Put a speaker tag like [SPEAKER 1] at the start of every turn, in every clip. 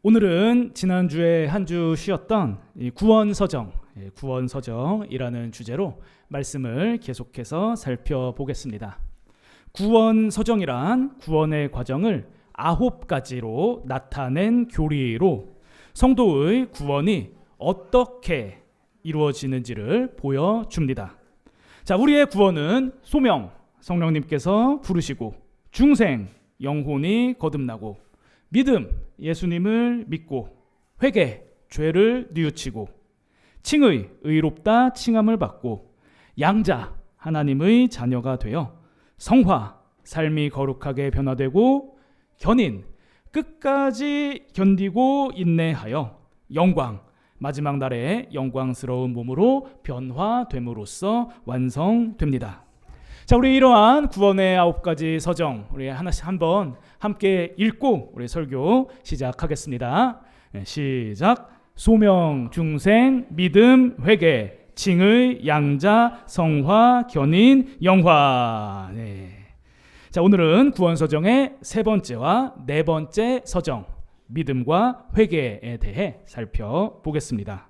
[SPEAKER 1] 오늘은 지난주에 한 주 쉬었던 이 구원서정이라는 주제로 말씀을 계속해서 살펴보겠습니다. 구원서정이란 구원의 과정을 9가지로 나타낸 교리로 성도의 구원이 어떻게 이루어지는지를 보여줍니다. 자, 우리의 구원은 소명, 성령님께서 부르시고, 중생, 영혼이 거듭나고, 믿음, 예수님을 믿고, 회개, 죄를 뉘우치고, 칭의, 의롭다 칭함을 받고, 양자, 하나님의 자녀가 되어 성화, 삶이 거룩하게 변화되고, 견인, 끝까지 견디고 인내하여 영광, 마지막 날에 영광스러운 몸으로 변화됨으로써 완성됩니다. 자, 우리 이러한 구원의 9가지 서정 우리 하나씩 한번 함께 읽고 우리 설교 시작하겠습니다. 시작. 소명, 중생, 믿음, 회개, 칭의, 양자, 성화, 견인, 영화. 자, 오늘은 구원서정의 3번째와 4번째 서정, 믿음과 회개에 대해 살펴보겠습니다.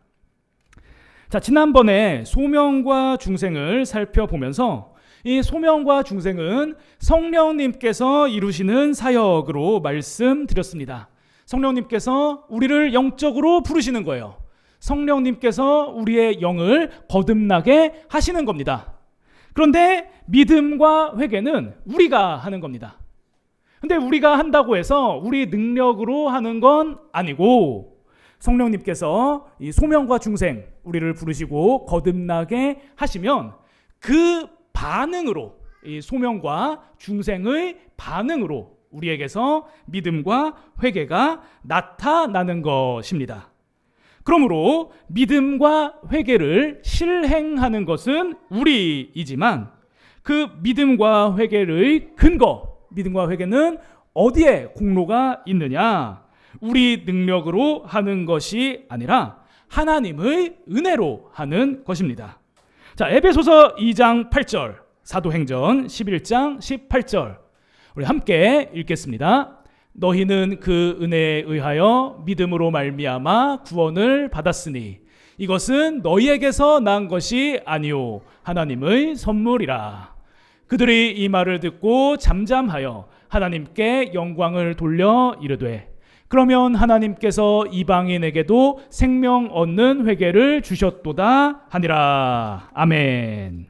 [SPEAKER 1] 자, 지난번에 소명과 중생을 살펴보면서 이 소명과 중생은 성령님께서 이루시는 사역으로 말씀드렸습니다. 성령님께서 우리를 영적으로 부르시는 거예요. 성령님께서 우리의 영을 거듭나게 하시는 겁니다. 그런데 믿음과 회개는 우리가 하는 겁니다. 근데 우리가 한다고 해서 우리 능력으로 하는 건 아니고, 성령님께서 이 소명과 중생, 우리를 부르시고 거듭나게 하시면 그 반응으로, 이 소명과 중생의 반응으로 우리에게서 믿음과 회개가 나타나는 것입니다. 그러므로 믿음과 회개를 실행하는 것은 우리이지만 그 믿음과 회개의 근거, 믿음과 회개는 어디에 공로가 있느냐? 우리 능력으로 하는 것이 아니라 하나님의 은혜로 하는 것입니다. 자, 에베소서 2장 8절, 사도행전 11장 18절 우리 함께 읽겠습니다. 너희는 그 은혜에 의하여 믿음으로 말미암아 구원을 받았으니 이것은 너희에게서 난 것이 아니요 하나님의 선물이라. 그들이 이 말을 듣고 잠잠하여 하나님께 영광을 돌려 이르되, 그러면 하나님께서 이방인에게도 생명 얻는 회개를 주셨도다 하니라. 아멘.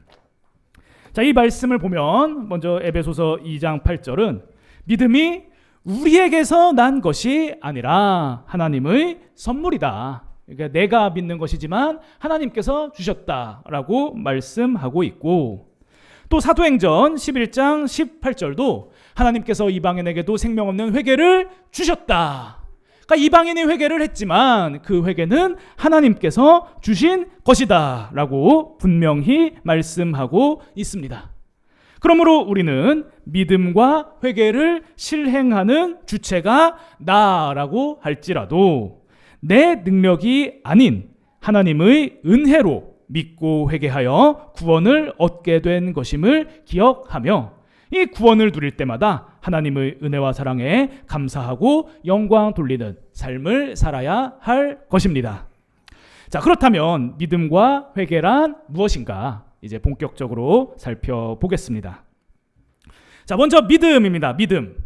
[SPEAKER 1] 자, 이 말씀을 보면 먼저 에베소서 2장 8절은 믿음이 우리에게서 난 것이 아니라 하나님의 선물이다. 그러니까 내가 믿는 것이지만 하나님께서 주셨다라고 말씀하고 있고, 또 사도행전 11장 18절도 하나님께서 이방인에게도 생명 없는 회개를 주셨다. 그러니까 이방인이 회개를 했지만 그 회개는 하나님께서 주신 것이다 라고 분명히 말씀하고 있습니다. 그러므로 우리는 믿음과 회개를 실행하는 주체가 나라고 할지라도 내 능력이 아닌 하나님의 은혜로 믿고 회개하여 구원을 얻게 된 것임을 기억하며 이 구원을 누릴 때마다 하나님의 은혜와 사랑에 감사하고 영광 돌리는 삶을 살아야 할 것입니다. 자, 그렇다면 믿음과 회개란 무엇인가? 이제 본격적으로 살펴보겠습니다. 자, 먼저 믿음입니다. 믿음.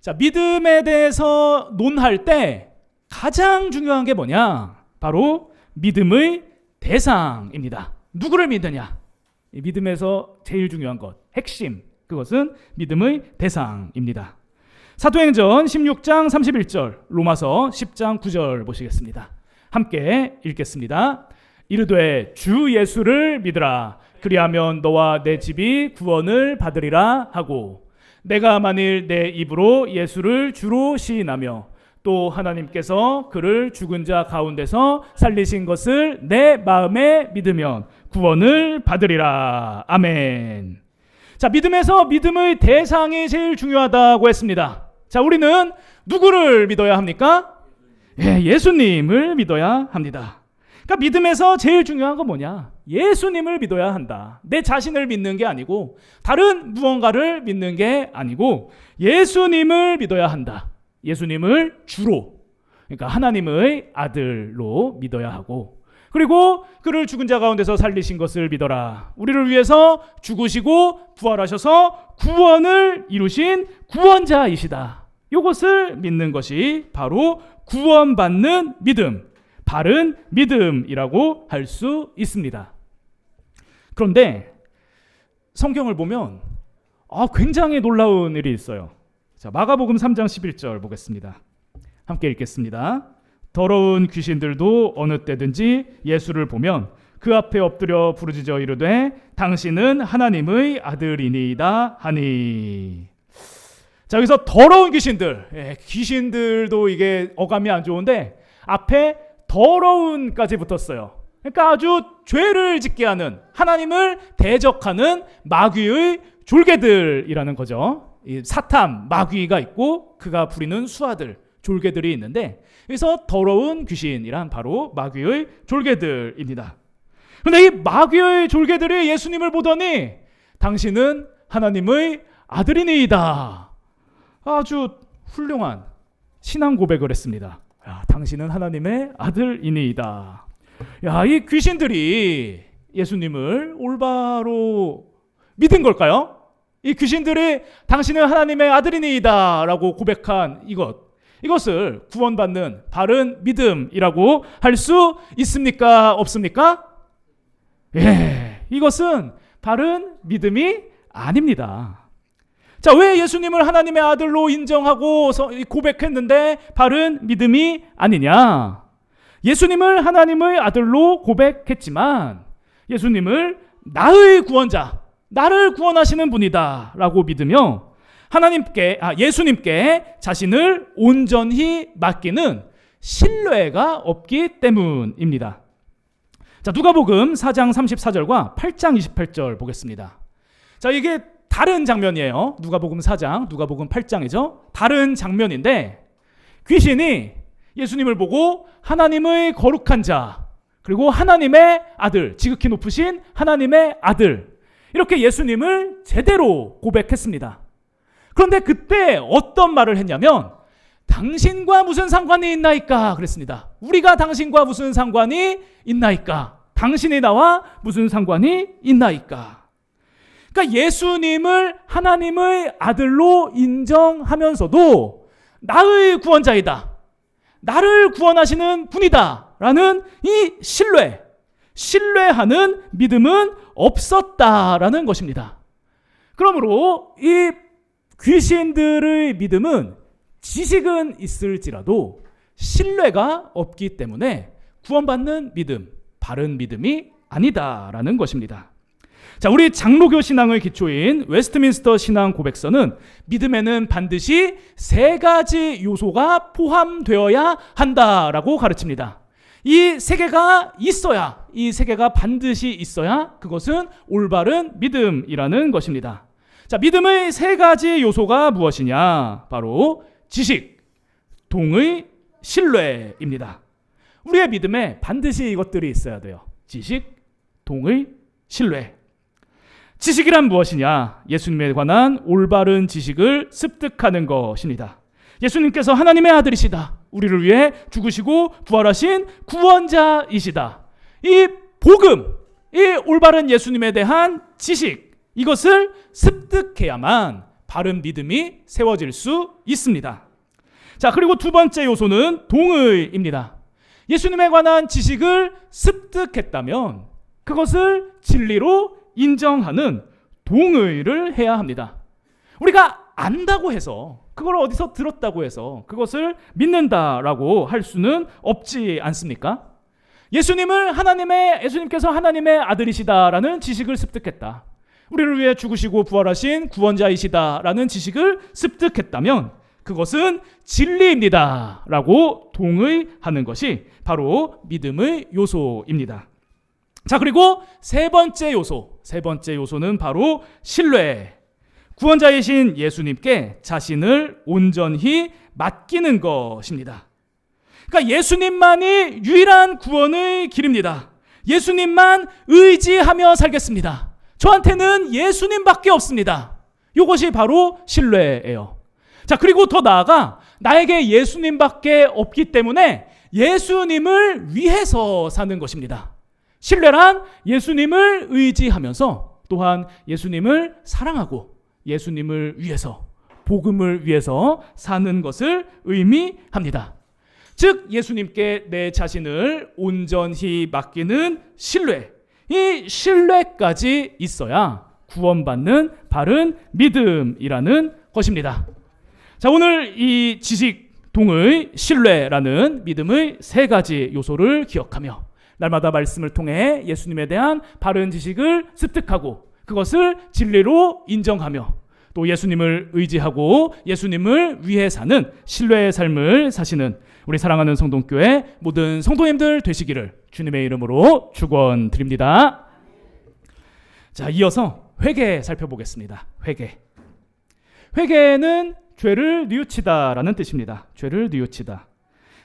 [SPEAKER 1] 자, 믿음에 대해서 논할 때 가장 중요한 게 뭐냐? 바로 믿음의 대상입니다. 누구를 믿느냐? 이 믿음에서 제일 중요한 것, 핵심, 그것은 믿음의 대상입니다. 사도행전 16장 31절, 로마서 10장 9절 보시겠습니다. 함께 읽겠습니다. 이르되 주 예수를 믿으라. 그리하면 너와 내 집이 구원을 받으리라 하고, 내가 만일 내 입으로 예수를 주로 시인하며 또 하나님께서 그를 죽은 자 가운데서 살리신 것을 내 마음에 믿으면 구원을 받으리라. 아멘. 자, 믿음에서 믿음의 대상이 제일 중요하다고 했습니다. 자, 우리는 누구를 믿어야 합니까? 예수님을 믿어야 합니다. 그러니까 믿음에서 제일 중요한 건 뭐냐? 예수님을 믿어야 한다. 내 자신을 믿는 게 아니고, 다른 무언가를 믿는 게 아니고 예수님을 믿어야 한다. 예수님을 주로. 그러니까 하나님의 아들로 믿어야 하고, 그리고 그를 죽은 자 가운데서 살리신 것을 믿어라. 우리를 위해서 죽으시고 부활하셔서 구원을 이루신 구원자이시다. 이것을 믿는 것이 바로 구원받는 믿음, 바른 믿음이라고 할 수 있습니다. 그런데 성경을 보면 굉장히 놀라운 일이 있어요. 자, 마가복음 3장 11절 보겠습니다. 함께 읽겠습니다. 더러운 귀신들도 어느 때든지 예수를 보면 그 앞에 엎드려 부르짖어 이르되 당신은 하나님의 아들이니이다 하니. 자, 여기서 더러운 귀신들, 귀신들도 이게 어감이 안 좋은데 앞에 더러운까지 붙었어요. 그러니까 아주 죄를 짓게 하는, 하나님을 대적하는 마귀의 졸개들이라는 거죠. 이 사탄, 마귀가 있고 그가 부리는 수하들, 졸개들이 있는데, 그래서 더러운 귀신이란 바로 마귀의 졸개들입니다. 그런데 이 마귀의 졸개들이 예수님을 보더니 당신은 하나님의 아들이니이다. 아주 훌륭한 신앙 고백을 했습니다. 당신은 하나님의 아들이니이다. 이 귀신들이 예수님을 올바로 믿은 걸까요? 이 귀신들이 당신은 하나님의 아들이니이다 라고 고백한 이것을 구원받는 바른 믿음이라고 할 수 있습니까? 없습니까? 이것은 바른 믿음이 아닙니다. 자, 왜 예수님을 하나님의 아들로 인정하고 고백했는데 바른 믿음이 아니냐? 예수님을 하나님의 아들로 고백했지만 예수님을 나의 구원자, 나를 구원하시는 분이다 라고 믿으며 예수님께 자신을 온전히 맡기는 신뢰가 없기 때문입니다. 자, 누가복음 4장 34절과 8장 28절 보겠습니다. 자, 이게 다른 장면이에요. 누가복음 4장, 누가복음 8장이죠. 다른 장면인데 귀신이 예수님을 보고 하나님의 거룩한 자, 그리고 하나님의 아들, 지극히 높으신 하나님의 아들, 이렇게 예수님을 제대로 고백했습니다. 그런데 그때 어떤 말을 했냐면 당신과 무슨 상관이 있나이까 그랬습니다. 우리가 당신과 무슨 상관이 있나이까? 당신이 나와 무슨 상관이 있나이까? 그러니까 예수님을 하나님의 아들로 인정하면서도 나의 구원자이다, 나를 구원하시는 분이다 라는 이 신뢰하는 믿음은 없었다라는 것입니다. 그러므로 이 귀신들의 믿음은 지식은 있을지라도 신뢰가 없기 때문에 구원받는 믿음, 바른 믿음이 아니다라는 것입니다. 자, 우리 장로교 신앙의 기초인 웨스트민스터 신앙 고백서는 믿음에는 반드시 3가지 요소가 포함되어야 한다라고 가르칩니다. 이 3개가 있어야, 이 3개가 반드시 있어야 그것은 올바른 믿음이라는 것입니다. 자, 믿음의 3가지 요소가 무엇이냐? 바로 지식, 동의, 신뢰입니다. 우리의 믿음에 반드시 이것들이 있어야 돼요. 지식, 동의, 신뢰. 지식이란 무엇이냐? 예수님에 관한 올바른 지식을 습득하는 것입니다. 예수님께서 하나님의 아들이시다, 우리를 위해 죽으시고 부활하신 구원자이시다, 이 복음, 이 올바른 예수님에 대한 지식, 이것을 습득해야만 바른 믿음이 세워질 수 있습니다. 자, 그리고 2번째 요소는 동의입니다. 예수님에 관한 지식을 습득했다면 그것을 진리로 인정하는 동의를 해야 합니다. 우리가 안다고 해서, 그걸 어디서 들었다고 해서 그것을 믿는다라고 할 수는 없지 않습니까? 예수님께서 하나님의 아들이시다라는 지식을 습득했다, 우리를 위해 죽으시고 부활하신 구원자이시다라는 지식을 습득했다면 그것은 진리입니다 라고 동의하는 것이 바로 믿음의 요소입니다. 자, 그리고 세 번째 요소는 바로 신뢰. 구원자이신 예수님께 자신을 온전히 맡기는 것입니다. 그러니까 예수님만이 유일한 구원의 길입니다. 예수님만 의지하며 살겠습니다. 저한테는 예수님밖에 없습니다. 이것이 바로 신뢰예요. 자, 그리고 더 나아가 나에게 예수님밖에 없기 때문에 예수님을 위해서 사는 것입니다. 신뢰란 예수님을 의지하면서 또한 예수님을 사랑하고 예수님을 위해서, 복음을 위해서 사는 것을 의미합니다. 즉 예수님께 내 자신을 온전히 맡기는 신뢰, 이 신뢰까지 있어야 구원받는 바른 믿음이라는 것입니다. 자, 오늘 이 지식동의 신뢰라는 믿음의 세 가지 요소를 기억하며 날마다 말씀을 통해 예수님에 대한 바른 지식을 습득하고 그것을 진리로 인정하며 또 예수님을 의지하고 예수님을 위해 사는 신뢰의 삶을 사시는 우리 사랑하는 성동교회 모든 성도님들 되시기를 주님의 이름으로 축원드립니다. 자, 이어서 회개 살펴보겠습니다. 회개는 죄를 뉘우치다라는 뜻입니다. 죄를 뉘우치다.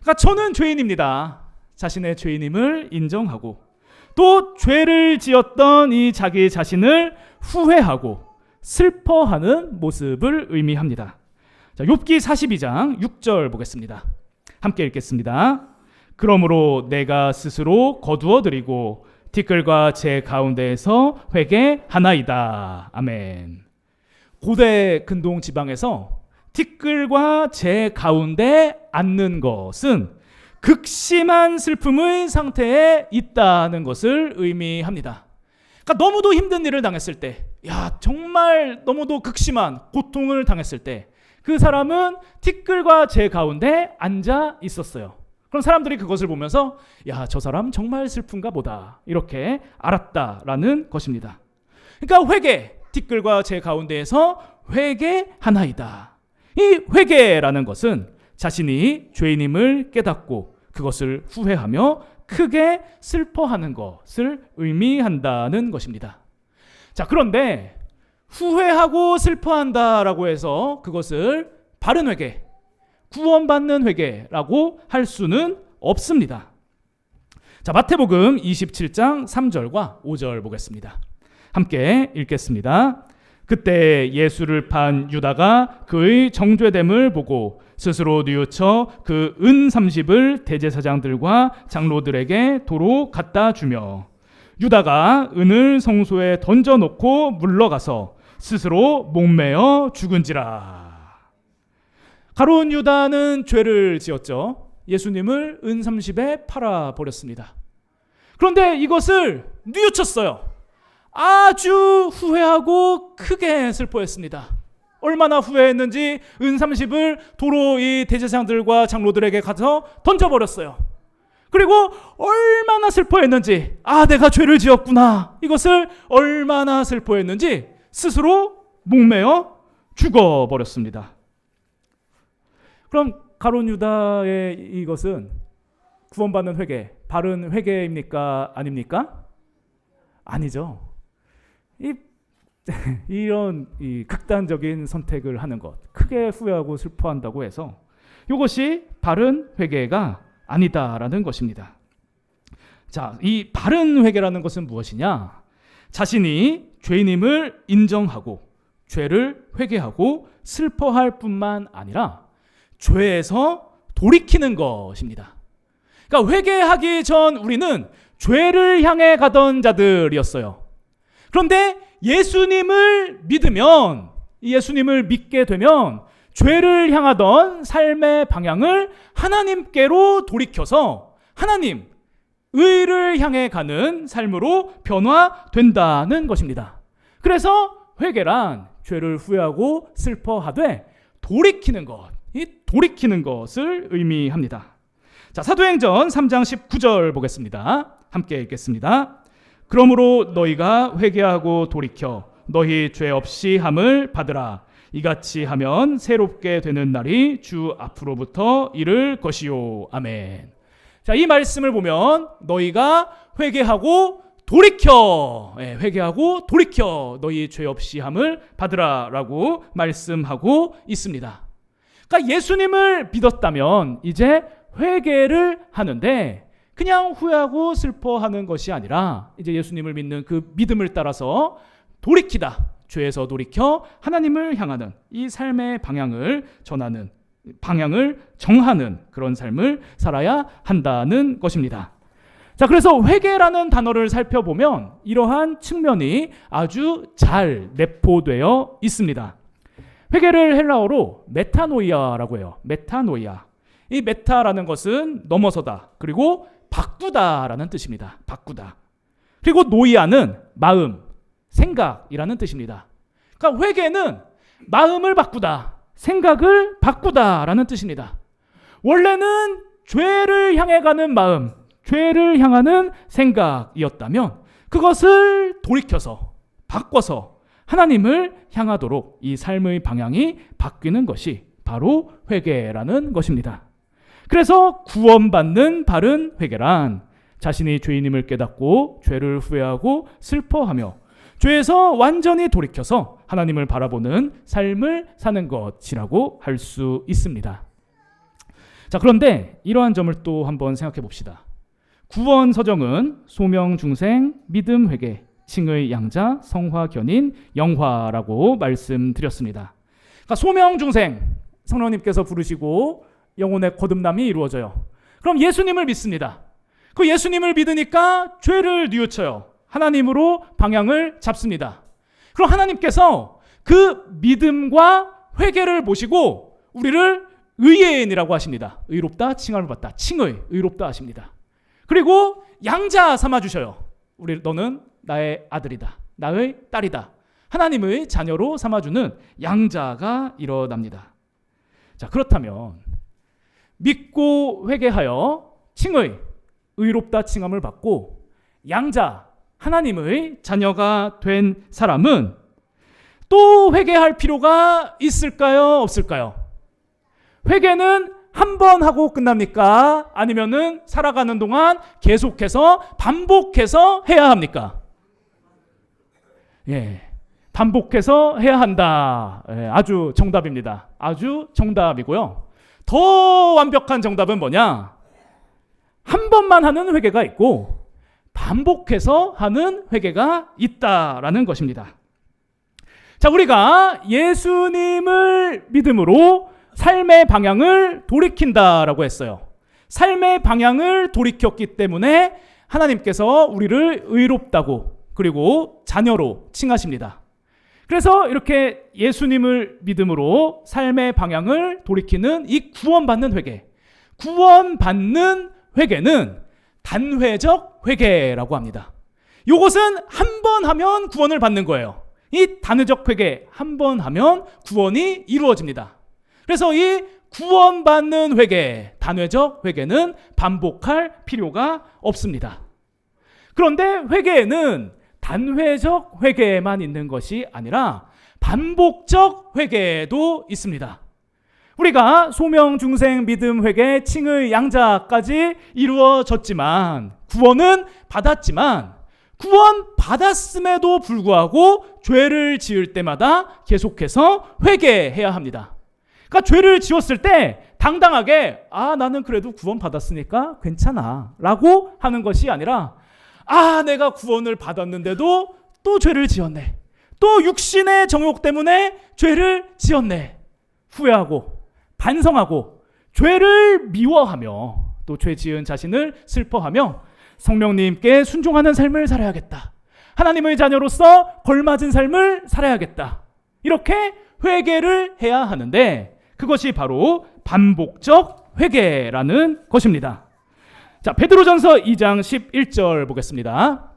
[SPEAKER 1] 그러니까 저는 죄인입니다. 자신의 죄인임을 인정하고 또 죄를 지었던 이 자기 자신을 후회하고 슬퍼하는 모습을 의미합니다. 자, 욥기 42장 6절 보겠습니다. 함께 읽겠습니다. 그러므로 내가 스스로 거두어 드리고 티끌과 제 가운데에서 회개하나이다. 아멘. 고대 근동 지방에서 티끌과 제 가운데 앉는 것은 극심한 슬픔의 상태에 있다는 것을 의미합니다. 그러니까 너무도 힘든 일을 당했을 때, 정말 너무도 극심한 고통을 당했을 때 그 사람은 티끌과 제 가운데 앉아 있었어요. 그럼 사람들이 그것을 보면서 저 사람 정말 슬픈가 보다 이렇게 알았다라는 것입니다. 그러니까 회개, 티끌과 제 가운데에서 회개하나이다. 이 회개라는 것은 자신이 죄인임을 깨닫고 그것을 후회하며 크게 슬퍼하는 것을 의미한다는 것입니다. 자, 그런데 후회하고 슬퍼한다라고 해서 그것을 바른 회개, 구원받는 회개라고 할 수는 없습니다. 자, 마태복음 27장 3절과 5절 보겠습니다. 함께 읽겠습니다. 그때 예수를 판 유다가 그의 정죄됨을 보고 스스로 뉘우쳐 그 은 30을 대제사장들과 장로들에게 도로 갖다 주며 유다가 은을 성소에 던져놓고 물러가서 스스로 목매어 죽은지라. 가룟 유다는 죄를 지었죠. 예수님을 은 30에 팔아버렸습니다. 그런데 이것을 뉘우쳤어요. 아주 후회하고 크게 슬퍼했습니다. 얼마나 후회했는지 은 30을 도로 이 대제사장들과 장로들에게 가서 던져버렸어요. 그리고 얼마나 슬퍼했는지, 내가 죄를 지었구나, 이것을 얼마나 슬퍼했는지 스스로 목매어 죽어버렸습니다. 그럼 가룟 유다의 이것은 구원받는 회개, 바른 회개입니까? 아닙니까? 아니죠. 이런 극단적인 선택을 하는 것, 크게 후회하고 슬퍼한다고 해서 이것이 바른 회개가 아니다라는 것입니다. 자, 이 바른 회개라는 것은 무엇이냐? 자신이 죄인임을 인정하고 죄를 회개하고 슬퍼할 뿐만 아니라 죄에서 돌이키는 것입니다. 그러니까 회개하기 전 우리는 죄를 향해 가던 자들이었어요. 그런데 예수님을 믿으면, 예수님을 믿게 되면 죄를 향하던 삶의 방향을 하나님께로 돌이켜서 하나님, 의를 향해 가는 삶으로 변화된다는 것입니다. 그래서 회개란 죄를 후회하고 슬퍼하되 돌이키는 것, 이 돌이키는 것을 의미합니다. 자, 사도행전 3장 19절 보겠습니다. 함께 읽겠습니다. 그러므로 너희가 회개하고 돌이켜 너희 죄 없이 함을 받으라. 이같이 하면 새롭게 되는 날이 주 앞으로부터 이를 것이요. 아멘. 자, 이 말씀을 보면 너희가 회개하고 돌이켜, 회개하고 돌이켜 너희 죄 없이 함을 받으라 라고 말씀하고 있습니다. 그러니까 예수님을 믿었다면 이제 회개를 하는데 그냥 후회하고 슬퍼하는 것이 아니라 이제 예수님을 믿는 그 믿음을 따라서 돌이키다, 죄에서 돌이켜 하나님을 향하는 이 삶의 방향을 전하는 방향을 정하는 그런 삶을 살아야 한다는 것입니다. 자, 그래서 회개라는 단어를 살펴보면 이러한 측면이 아주 잘 내포되어 있습니다. 회개를 헬라어로 메타노이아라고 해요. 메타노이아. 이 메타라는 것은 넘어서다, 그리고 바꾸다라는 뜻입니다. 바꾸다. 그리고 노이아는 마음, 생각이라는 뜻입니다. 그러니까 회개는 마음을 바꾸다, 생각을 바꾸다라는 뜻입니다. 원래는 죄를 향해 가는 마음, 죄를 향하는 생각이었다면 그것을 돌이켜서 바꿔서 하나님을 향하도록 이 삶의 방향이 바뀌는 것이 바로 회개라는 것입니다. 그래서 구원받는 바른 회개란 자신이 죄인임을 깨닫고 죄를 후회하고 슬퍼하며 죄에서 완전히 돌이켜서 하나님을 바라보는 삶을 사는 것이라고 할 수 있습니다. 자, 그런데 이러한 점을 또 한번 생각해 봅시다. 구원 서정은 소명 중생, 믿음 회개, 칭의 양자, 성화 견인, 영화라고 말씀드렸습니다. 그러니까 소명 중생, 성령님께서 부르시고 영혼의 거듭남이 이루어져요. 그럼 예수님을 믿습니다. 그 예수님을 믿으니까 죄를 뉘우쳐요. 하나님으로 방향을 잡습니다. 그럼 하나님께서 그 믿음과 회개를 보시고 우리를 의인이라고 하십니다. 의롭다 칭함을 받다. 칭의, 의롭다 하십니다. 그리고 양자 삼아주셔요. 너는 나의 아들이다, 나의 딸이다, 하나님의 자녀로 삼아주는 양자가 일어납니다. 자, 그렇다면 믿고 회개하여 칭의, 의롭다 칭함을 받고 양자, 하나님의 자녀가 된 사람은 또 회개할 필요가 있을까요? 없을까요? 회개는 한 번 하고 끝납니까? 아니면은 살아가는 동안 계속해서 반복해서 해야 합니까? 예, 반복해서 해야 한다. 예, 아주 정답입니다. 아주 정답이고요. 더 완벽한 정답은 뭐냐? 한 번만 하는 회개가 있고 반복해서 하는 회개가 있다라는 것입니다. 자, 우리가 예수님을 믿음으로 삶의 방향을 돌이킨다라고 했어요. 삶의 방향을 돌이켰기 때문에 하나님께서 우리를 의롭다고 그리고 자녀로 칭하십니다. 그래서 이렇게 예수님을 믿음으로 삶의 방향을 돌이키는 이 구원받는 회개, 구원받는 회개는 단회적 회개라고 합니다. 이것은 한 번 하면 구원을 받는 거예요. 이 단회적 회개, 한 번 하면 구원이 이루어집니다. 그래서 이 구원받는 회개, 단회적 회개는 반복할 필요가 없습니다. 그런데 회개에는 단회적 회개만 있는 것이 아니라 반복적 회개도 있습니다. 우리가 소명, 중생, 믿음, 회개, 칭의, 양자까지 이루어졌지만, 구원은 받았지만, 구원 받았음에도 불구하고 죄를 지을 때마다 계속해서 회개해야 합니다. 그러니까 죄를 지었을 때 당당하게 나는 그래도 구원 받았으니까 괜찮아 라고 하는 것이 아니라 내가 구원을 받았는데도 또 죄를 지었네, 또 육신의 정욕 때문에 죄를 지었네, 후회하고 반성하고 죄를 미워하며 또 죄 지은 자신을 슬퍼하며 성령님께 순종하는 삶을 살아야겠다, 하나님의 자녀로서 걸맞은 삶을 살아야겠다, 이렇게 회개를 해야 하는데 그것이 바로 반복적 회개라는 것입니다. 자, 베드로전서 2장 11절 보겠습니다.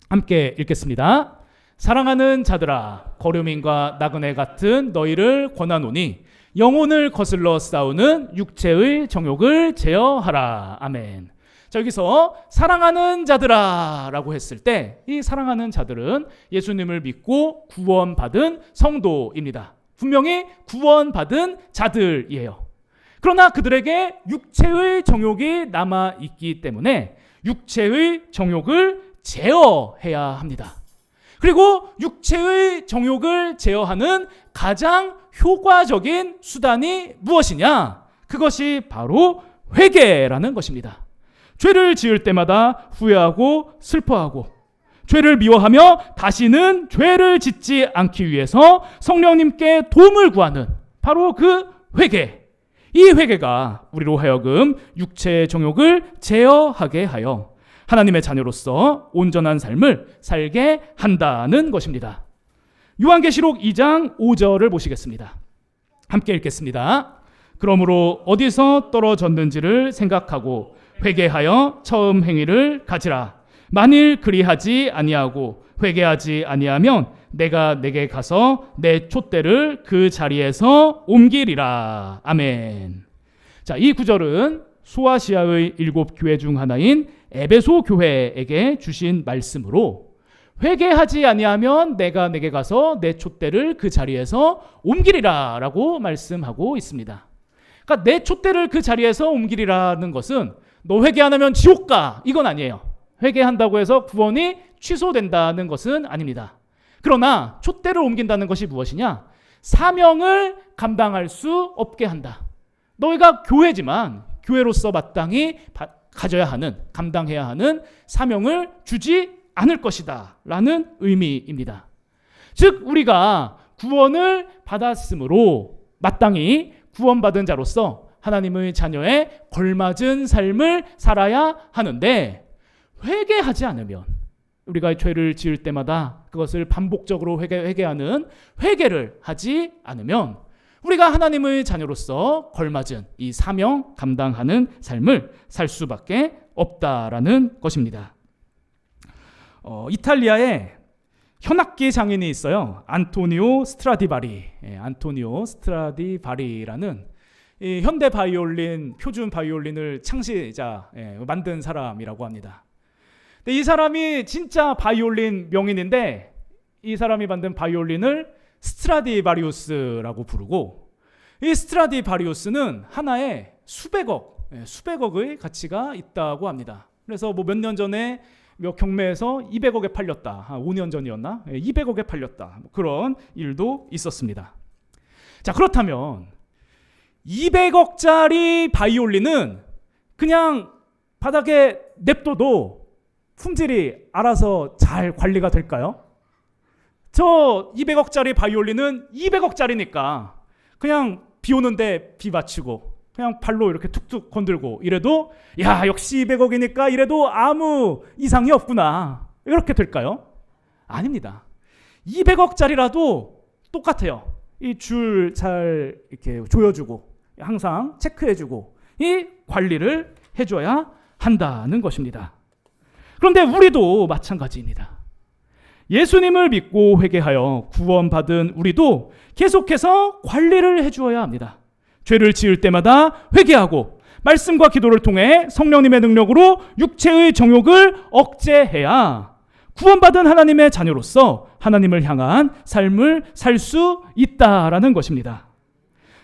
[SPEAKER 1] 함께 읽겠습니다. 사랑하는 자들아, 거류민과 나그네 같은 너희를 권하노니 영혼을 거슬러 싸우는 육체의 정욕을 제어하라. 아멘. 자, 여기서 사랑하는 자들아 라고 했을 때 이 사랑하는 자들은 예수님을 믿고 구원받은 성도입니다. 분명히 구원받은 자들이에요. 그러나 그들에게 육체의 정욕이 남아있기 때문에 육체의 정욕을 제어해야 합니다. 그리고 육체의 정욕을 제어하는 가장 효과적인 수단이 무엇이냐? 그것이 바로 회개라는 것입니다. 죄를 지을 때마다 후회하고 슬퍼하고 죄를 미워하며 다시는 죄를 짓지 않기 위해서 성령님께 도움을 구하는 바로 그 회개. 이 회개가 우리로 하여금 육체의 정욕을 제어하게 하여 하나님의 자녀로서 온전한 삶을 살게 한다는 것입니다. 요한계시록 2장 5절을 보시겠습니다. 함께 읽겠습니다. 그러므로 어디서 떨어졌는지를 생각하고 회개하여 처음 행위를 가지라. 만일 그리하지 아니하고 회개하지 아니하면 내가 내게 가서 내 촛대를 그 자리에서 옮기리라. 아멘. 자, 이 구절은 소아시아의 7교회 중 하나인 에베소 교회에게 주신 말씀으로 회개하지 아니하면 내가 내게 가서 내 촛대를 그 자리에서 옮기리라 라고 말씀하고 있습니다. 그러니까 내 촛대를 그 자리에서 옮기리라는 것은 너 회개 안 하면 지옥 가, 이건 아니에요. 회개한다고 해서 구원이 취소된다는 것은 아닙니다. 그러나 촛대를 옮긴다는 것이 무엇이냐? 사명을 감당할 수 없게 한다. 너희가 교회지만 교회로서 마땅히 가져야 하는, 감당해야 하는 사명을 주지 않을 것이다 라는 의미입니다. 즉 우리가 구원을 받았으므로 마땅히 구원받은 자로서 하나님의 자녀에 걸맞은 삶을 살아야 하는데, 회개하지 않으면, 우리가 죄를 지을 때마다 그것을 반복적으로 회개하는 회개를 하지 않으면 우리가 하나님의 자녀로서 걸맞은 이 사명 감당하는 삶을 살 수밖에 없다라는 것입니다. 이탈리아에 현악기 장인이 있어요. 안토니오 스트라디바리라는 이 현대 바이올린, 표준 바이올린을 만든 사람이라고 합니다. 근데 이 사람이 진짜 바이올린 명인인데, 이 사람이 만든 바이올린을 스트라디바리우스라고 부르고, 이 스트라디바리우스는 하나에 수백억의 가치가 있다고 합니다. 그래서 뭐 몇 년 전에 몇 경매에서 200억에 팔렸다. 한 5년 전이었나? 200억에 팔렸다. 그런 일도 있었습니다. 자, 그렇다면 200억짜리 바이올린은 그냥 바닥에 냅둬도 품질이 알아서 잘 관리가 될까요? 저 200억짜리 바이올린은 200억짜리니까 그냥 비 오는데 비 맞추고 그냥 발로 이렇게 툭툭 건들고 이래도 야, 역시 200억이니까 이래도 아무 이상이 없구나, 이렇게 될까요? 아닙니다. 200억짜리라도 똑같아요. 이 줄 잘 이렇게 조여주고 항상 체크해주고 이 관리를 해줘야 한다는 것입니다. 그런데 우리도 마찬가지입니다. 예수님을 믿고 회개하여 구원받은 우리도 계속해서 관리를 해주어야 합니다. 죄를 지을 때마다 회개하고 말씀과 기도를 통해 성령님의 능력으로 육체의 정욕을 억제해야 구원받은 하나님의 자녀로서 하나님을 향한 삶을 살 수 있다라는 것입니다.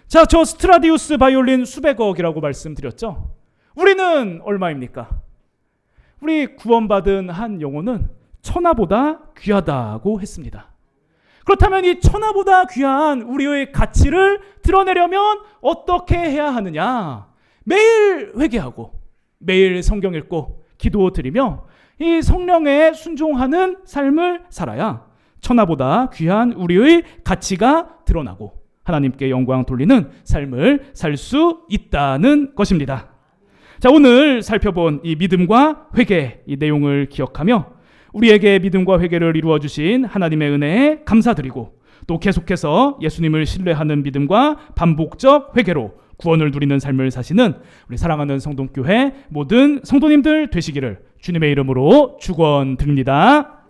[SPEAKER 1] 자, 저 스트라디우스 바이올린 수백억이라고 말씀드렸죠. 우리는 얼마입니까? 우리 구원받은 한 영혼은 천하보다 귀하다고 했습니다. 그렇다면 이 천하보다 귀한 우리의 가치를 드러내려면 어떻게 해야 하느냐? 매일 회개하고 매일 성경 읽고 기도 드리며 이 성령에 순종하는 삶을 살아야 천하보다 귀한 우리의 가치가 드러나고 하나님께 영광 돌리는 삶을 살 수 있다는 것입니다. 자, 오늘 살펴본 이 믿음과 회개, 이 내용을 기억하며 우리에게 믿음과 회개를 이루어 주신 하나님의 은혜에 감사드리고 또 계속해서 예수님을 신뢰하는 믿음과 반복적 회개로 구원을 누리는 삶을 사시는 우리 사랑하는 성동교회 모든 성도님들 되시기를 주님의 이름으로 축원드립니다.